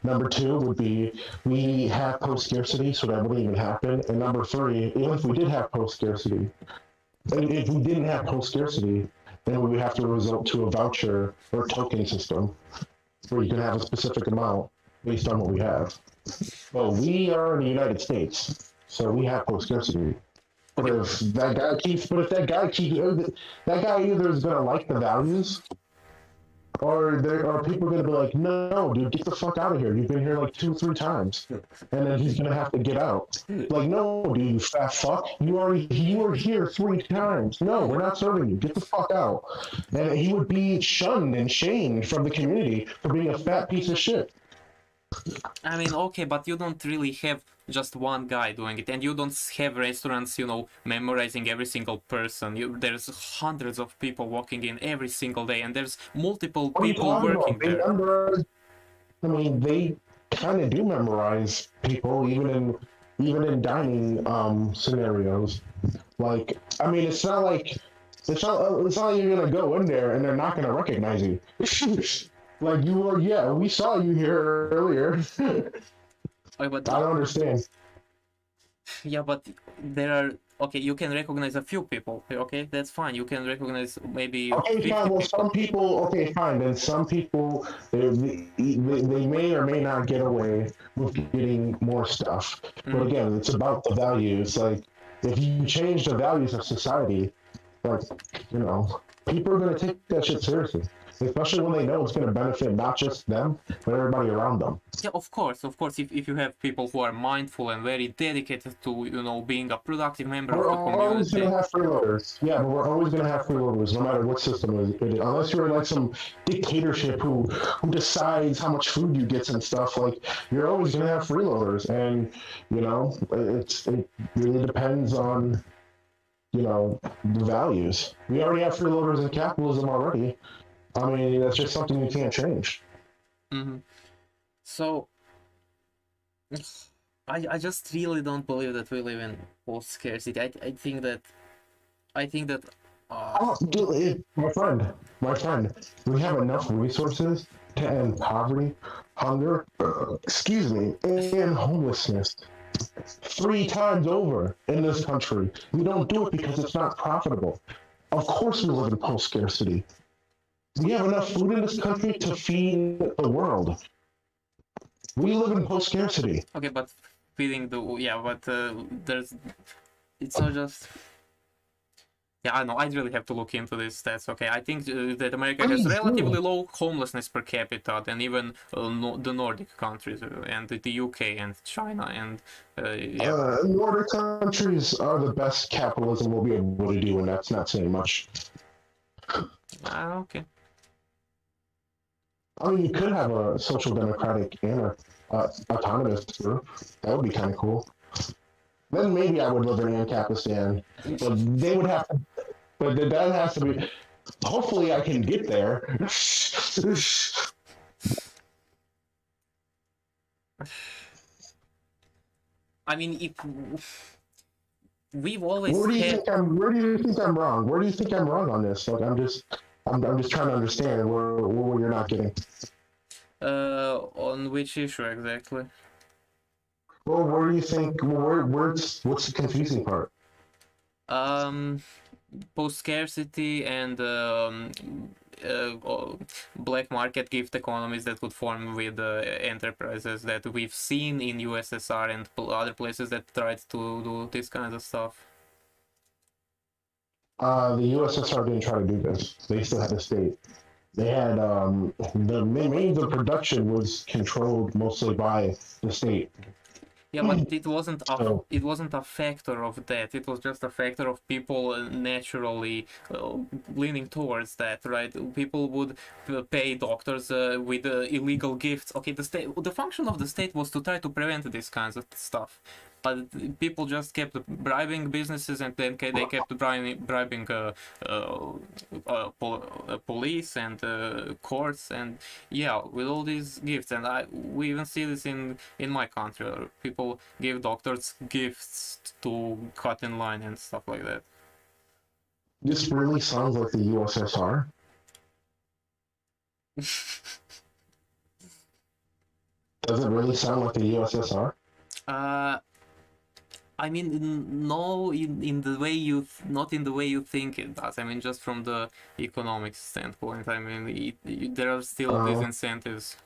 Number two would be we have post scarcity, so that wouldn't even happen. And number three, even if we did have post scarcity, if we didn't have post scarcity, then we would have to resort to a voucher or token system where you can have a specific amount based on what we have. Well, we are in the United States, so we have post scarcity. But if that guy keeps, that guy either is gonna like the values, or people are gonna be like, no, dude, get the fuck out of here. You've been here like 2, 3 times, and then he's gonna have to get out. Like, no, dude, you fat fuck, you were here 3 times. No, we're not serving you. Get the fuck out. And he would be shunned and shamed from the community for being a fat piece of shit. I mean, okay, but you don't really have just one guy doing it, and you don't have restaurants, memorizing every single person. There's hundreds of people walking in every single day, and there's multiple What are you people talking working about? They there. memorize. I mean, they kind of do memorize people, even in dining scenarios. Like, I mean, it's not like you're gonna go in there and they're not gonna recognize you. Like you were, yeah, we saw you here earlier. Oh, I but don't understand. yeah, but there are okay. You can recognize a few people. Okay, that's fine. You can recognize maybe Okay, 50 fine. Well, people. some people. Okay, fine. Then some people they may or may not get away with getting more stuff. But Mm-hmm. again, it's about the values. Like if you change the values of society, like people are gonna take that shit seriously. Especially when they know it's gonna benefit not just them, but everybody around them. Yeah, of course, of course. If you have people who are mindful and very dedicated to being a productive member of We're the always going community. to have freeloaders. Yeah, but we're always going to have freeloaders, no matter what system it is. Unless you're like some dictatorship who decides how much food you get and stuff. Like you're always going to have freeloaders, and it really depends on the values. We already have freeloaders in capitalism already. I mean, that's just something you can't change. Mm-hmm. So I just really don't believe that we live in post scarcity. I think that My friend, we have enough resources to end poverty, hunger, and homelessness 3 times over in this country. We don't do it because it's not profitable. Of course, we live in post scarcity. We have enough food in this country to feed the world. We live in post scarcity. Okay, but feeding the but there's it's not just. Yeah, I know. I really have to look into this stats. Okay, I think that America has relatively low homelessness per capita than even the Nordic countries and the UK and China and Nordic countries are the best capitalism will be able to do, and that's not saying much. Okay. I mean, you could have a social democratic and autonomous group. That would be kind of cool. Then maybe I would live in Ancapistan, but they would have to. But that has to be. Hopefully, I can get there. I mean, if we've always Where do you think I'm wrong? Where do you think I'm wrong on this? Like, I'm just trying to understand where you're not getting. On which issue exactly? Well, where do you think? What's the confusing part? Post scarcity and black market gift economies that would form with enterprises that we've seen in USSR and other places that tried to do this kind of stuff. The USSR didn't try to do this. They still had a state. They had the means of production was controlled mostly by the state. Yeah, but it wasn't a factor of that. It was just a factor of people naturally leaning towards that, right? People would pay doctors with illegal gifts. Okay, the function of the state was to try to prevent this kinds of stuff. But people just kept bribing businesses, and then they kept bribing police and courts, and with all these gifts. And we even see this in my country. People give doctors gifts to cut in line and stuff like that. This really sounds like the USSR. Does it really sound like the USSR? I mean, no, in the way not in the way you think it does. I mean, just from the economic standpoint. I mean, there are still these incentives.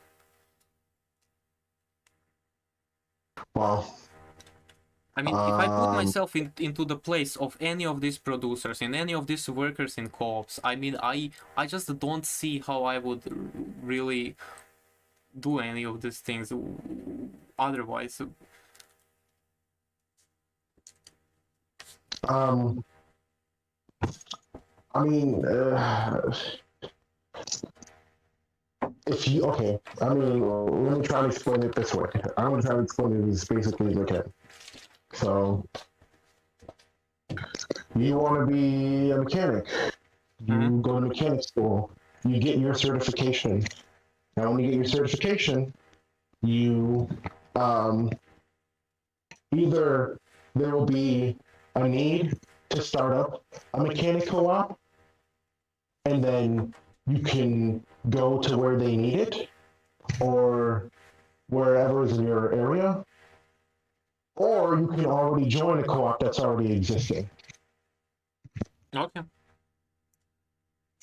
Well, I mean, if I put myself into the place of any of these producers, in any of these workers in co-ops, I mean, I just don't see how I would really do any of these things otherwise. I mean, if you I mean, let me try to explain it this way. I'm gonna try to explain it as basically as I can. So, you want to be a mechanic. You go to mechanic school. You get your certification. Now, when you get your certification, you either there will be a need to start up a mechanic co-op, and then you can go to where they need it, or wherever is in your area, or you can already join a co-op that's already existing. Okay.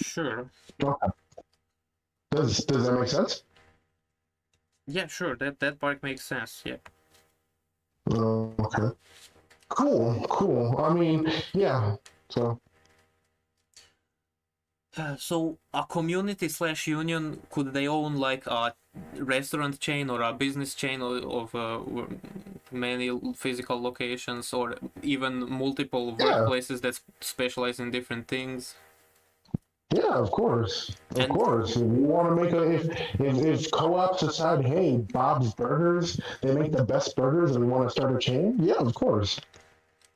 Sure. Okay. Does that make sense? Yeah, sure. That part makes sense. Yeah. Okay. Cool. I mean, yeah. So a community / union, could they own like a restaurant chain or a business chain of many physical locations, or even multiple workplaces that specialize in different things? Yeah, of course. Of course. If you want to make if co-ops decide, hey, Bob's Burgers, they make the best burgers and we want to start a chain, yeah, of course.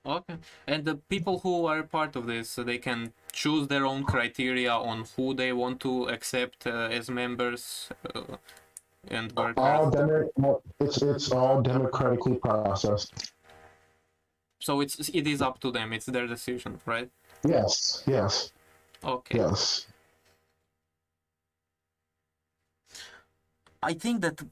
Okay. And the people who are part of this, so they can choose their own criteria on who they want to accept as members and workers. It's all democratically processed. So it is up to them. It's their decision, right? Yes. Okay. Yes. I think that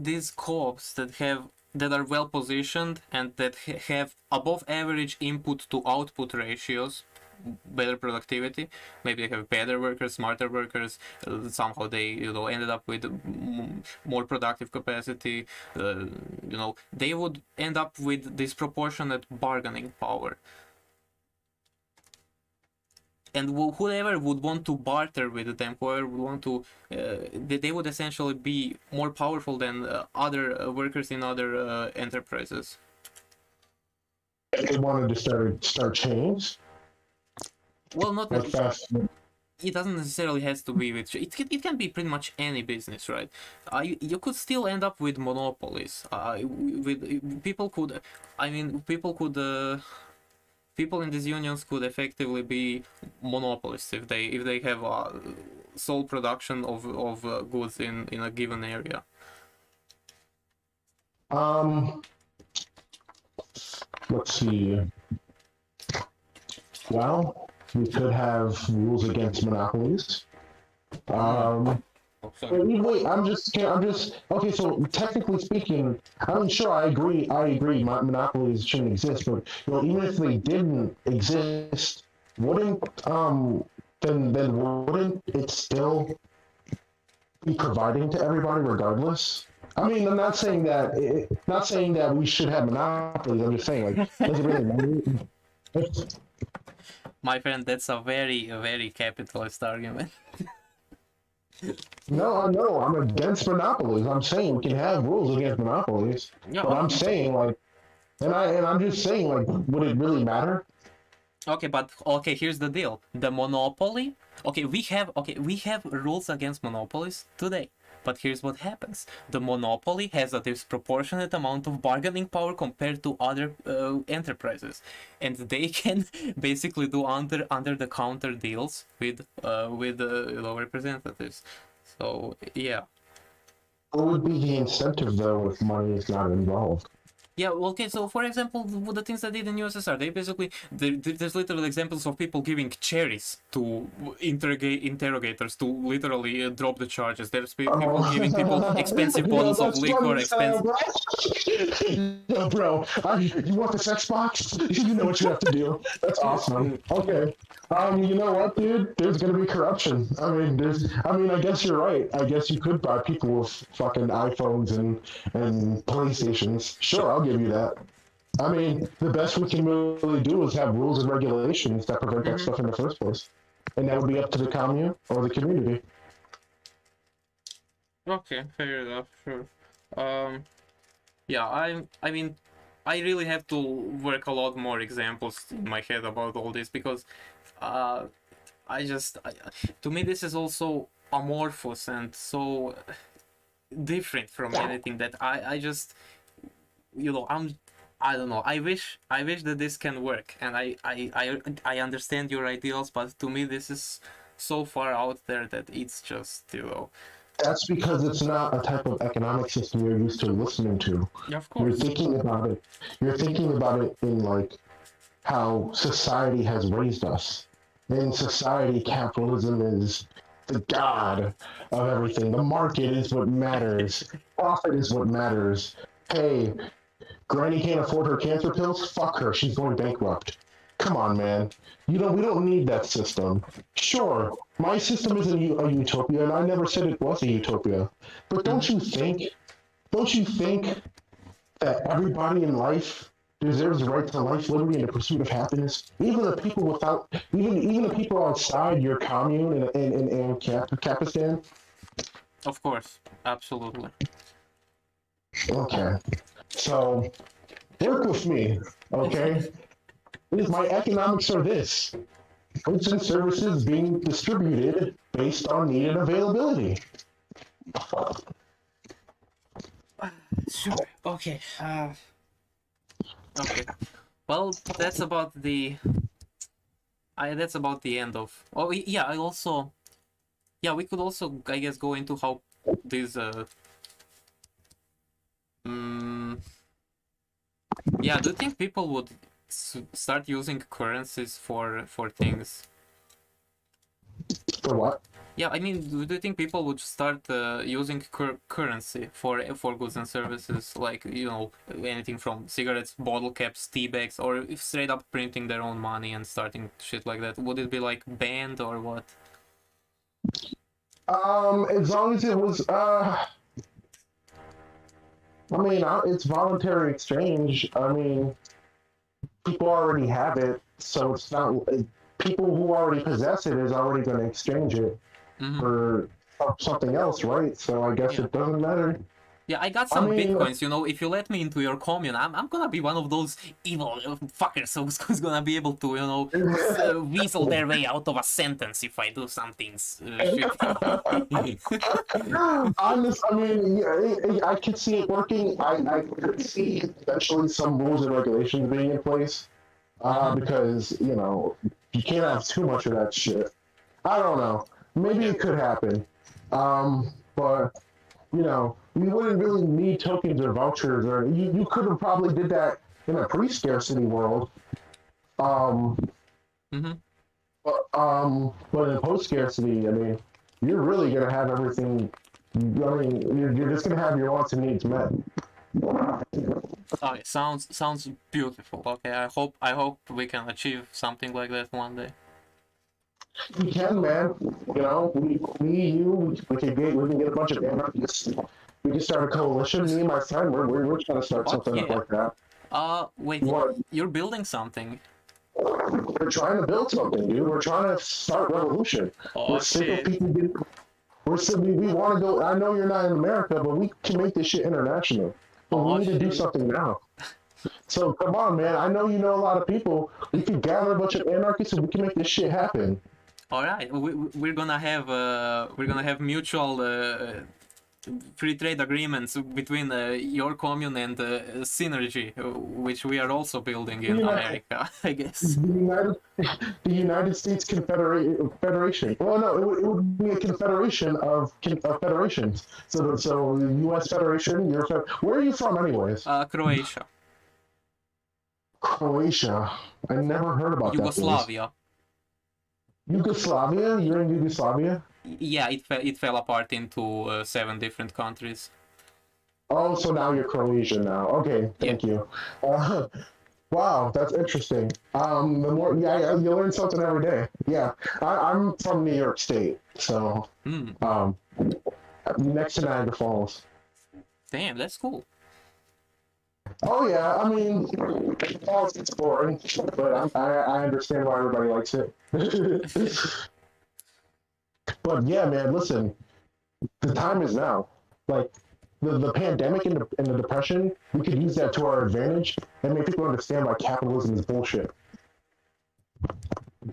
these co-ops that are well positioned and that have above average input to output ratios, better productivity, maybe they have better workers, smarter workers, somehow they ended up with more productive capacity, they would end up with disproportionate bargaining power. And whoever would want to barter with them, whoever would want to, they would essentially be more powerful than other workers in other enterprises. They wanted to start change. Well, not Like fast. it doesn't necessarily has to be with it can be pretty much any business, right? You could still end up with monopolies. With people could, I mean, people in these unions could effectively be monopolists if they have sole production of goods in a given area. Let's see. Well, we could have rules against monopolies. Wait, I'm just okay. So technically speaking, I mean, sure, I agree. Monopolies shouldn't exist, but even if they didn't exist, wouldn't then wouldn't it still be providing to everybody regardless? I mean, I'm not saying that we should have monopolies. I'm just saying, like, does it really matter? My friend, that's a very capitalist argument. No, I'm against monopolies. I'm saying we can have rules against monopolies, Yeah, but I'm okay. saying like, I'm just saying like, would it really matter? Okay, but okay, here's the deal. The monopoly. Okay, we have rules against monopolies today. But here's what happens. The monopoly has a disproportionate amount of bargaining power compared to other enterprises. And they can basically do under the counter deals with representatives. So, yeah. What would be the incentive though if money is not involved? Yeah, okay, so for example, the things they did in USSR, they basically, there's literal examples of people giving cherries to interrogators to literally drop the charges. There's people giving people expensive bottles of That's liquor, funny, expensive... bro. Yo, bro, you want this Xbox? You know what you have to do. That's awesome. Okay. You know what, dude? There's gonna be corruption. I guess you're right. I guess you could buy people with fucking iPhones and PlayStations. Sure, I'll give you that. I mean, the best we can really do is have rules and regulations that prevent that stuff in the first place, and that would be up to the commune or the community. Okay, fair enough, sure. Yeah, I mean, I really have to work a lot more examples in my head about all this because to me this is also amorphous and so different from anything that I just I don't know. I wish that this can work, and I understand your ideals, but to me this is so far out there that it's just That's because it's not a type of economic system you're used to listening to. Yeah, of You're course. thinking about it. You're thinking about it in like how society has raised us. In society, capitalism is the god of everything. The market is what matters. Profit is what matters. Hey, Granny can't afford her cancer pills? Fuck her. She's going bankrupt. Come on, man. We don't need that system. Sure, my system isn't a utopia, and I never said it was a utopia. But don't you think that everybody in life deserves the right to life, liberty, and the pursuit of happiness? Even the people outside your commune in Kapistan? Of course, absolutely. Okay. So, work with me, okay? My economics are this. Goods and services being distributed based on need and availability. Sure. Okay. Okay. Well, that's about the end of. Oh yeah. I also. Yeah, we could also, I guess, go into how these. Yeah. Do you think people would start using currencies for things? For what? Yeah, I mean, do you think people would start using currency for goods and services, like anything from cigarettes, bottle caps, tea bags, or if straight up printing their own money and starting shit like that? Would it be like banned or what? As long as it was, I mean, it's voluntary exchange. I mean, people already have it, so it's not. People who already possess it is already going to exchange it Hmm. for something else, right? So I guess Yeah. it doesn't matter. Yeah, I got I some mean, bitcoins. If you let me into your commune, I'm gonna be one of those evil fuckers who's gonna be able to, weasel their way out of a sentence if I do some things shitty. honest, I mean, yeah, I could see it working. I could see eventually some rules and regulations being in place, Uh-huh. because you can't have too much of that shit. I don't know. Maybe Yeah. it could happen, but we wouldn't really need tokens or vouchers, or you could have probably did that in a pre-scarcity world. Um, Mm-hmm. but in post-scarcity, I mean, you're really gonna have everything. I mean, you're just gonna have your wants and needs met. Okay, sounds beautiful. Okay, I hope we can achieve something like that one day. We can, man. We can get a bunch of anarchists. We can start a coalition. Me and my friend, we're trying to start Fuck something up yeah. like that. Wait, You want, you're building something. we're trying to build something, dude. We're trying to start revolution. We're Oh sick of shit. people getting. We're sick. We want to go. I know you're not in America, but we can make this shit international. But we Oh need to do shit. something now. So come on, man. I know you know a lot of people. We can gather a bunch of anarchists and we can make this shit happen. All right, we're gonna have mutual free trade agreements between your commune and Synergy, which we are also building The in United, America, I guess. the United, the United States Federation. Well, no, it would be a confederation of federations. So the U.S. Federation. Where are you from, anyways? Croatia, Croatia. I never heard about that place. Yugoslavia. Yugoslavia? You're in Yugoslavia? Yeah, it fell apart into 7 different countries. Oh, so now you're Croatian now. Okay, Yeah. thank you. Uh, wow, that's interesting. The more, yeah, yeah, you learn something every day. Yeah, I'm from New York State, so Hmm. um, next to Niagara Falls. Damn, that's cool. Oh yeah, I mean, falls it's boring, but I understand why everybody likes it. But yeah, man, listen, the time is now. Like the pandemic and the depression, we could use that to our advantage and make people understand why capitalism is bullshit.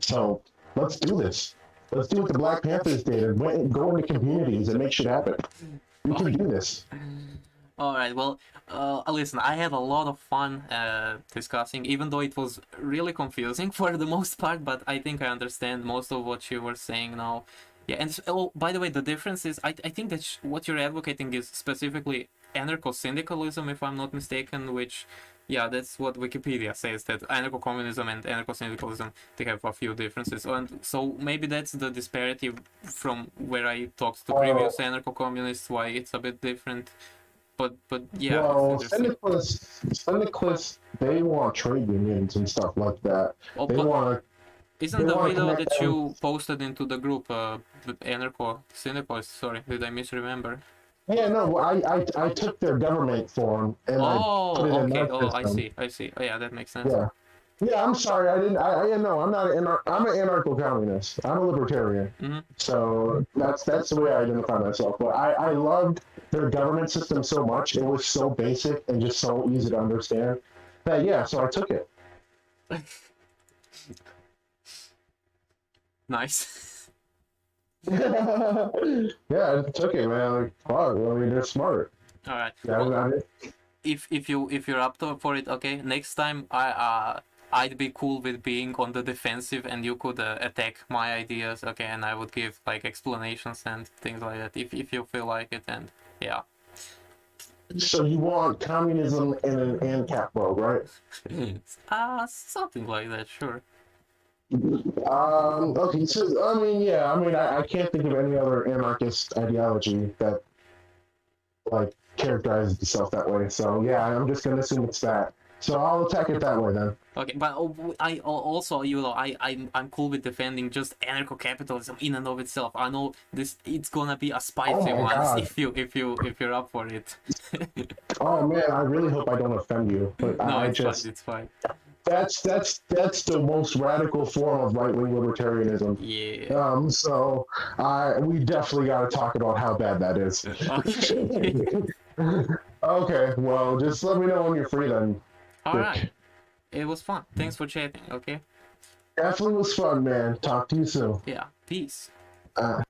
So let's do this. Let's do what the Black Panthers did and go into communities and make shit happen. We Oh, can do this. all right. Well, listen, I had a lot of fun discussing, even though it was really confusing for the most part. But I think I understand most of what you were saying now. Yeah, and oh, by the way, the difference is I think that what you're advocating is specifically anarcho-syndicalism, if I'm not mistaken. Which, yeah, that's what Wikipedia says, that anarcho-communism and anarcho-syndicalism, they have a few differences, and so maybe that's the disparity from where I talked to Oh, previous anarcho-communists, why it's a bit different. But yeah, it's well, interesting. syndicalists, they want trade unions and stuff like that. Oh, They but want to, isn't they the want to video connect that them. you posted into the group, the anarcho syndicalist? Sorry, did I misremember? Yeah, no, well, I took their government form and I put it Oh, in okay. my Oh, I system. see. I see. Oh, yeah, that makes sense. Yeah. Yeah, I'm sorry. I didn't. I no. I'm not an. I'm an anarcho-communist. I'm a libertarian. Mm-hmm. So that's the way I identify myself. But I loved their government system so much. It was so basic and just so easy to understand. That yeah. So I took it. Nice. Yeah, I took it, man. Like, fuck. I mean, they're smart. All right. Yeah, Well, I, if you're up for it, okay. Next time, I'd be cool with being on the defensive, and you could attack my ideas, okay, and I would give like explanations and things like that if you feel like it, and yeah. so you want communism in an ANCAP world, right? Something like that, sure. Okay, so I mean, yeah, I mean, I can't think of any other anarchist ideology that like characterizes itself that way. So yeah, I'm just gonna assume it's that. So I'll attack it that way then. Okay, but also, I'm cool with defending just anarcho-capitalism in and of itself. I know this it's gonna be a Oh spicy my one god. if you're up for it. Oh man, I really hope I don't offend you, but No, I it's fine. just It's fine. that's the most radical form of right wing libertarianism. Yeah. So I we definitely got to talk about how bad that is. Okay. Okay, well, just let me know when you're free then, All right. Dick. It was fun. Thanks for chatting. Okay. Definitely was fun, man. Talk to you soon. Yeah. Peace. Uh,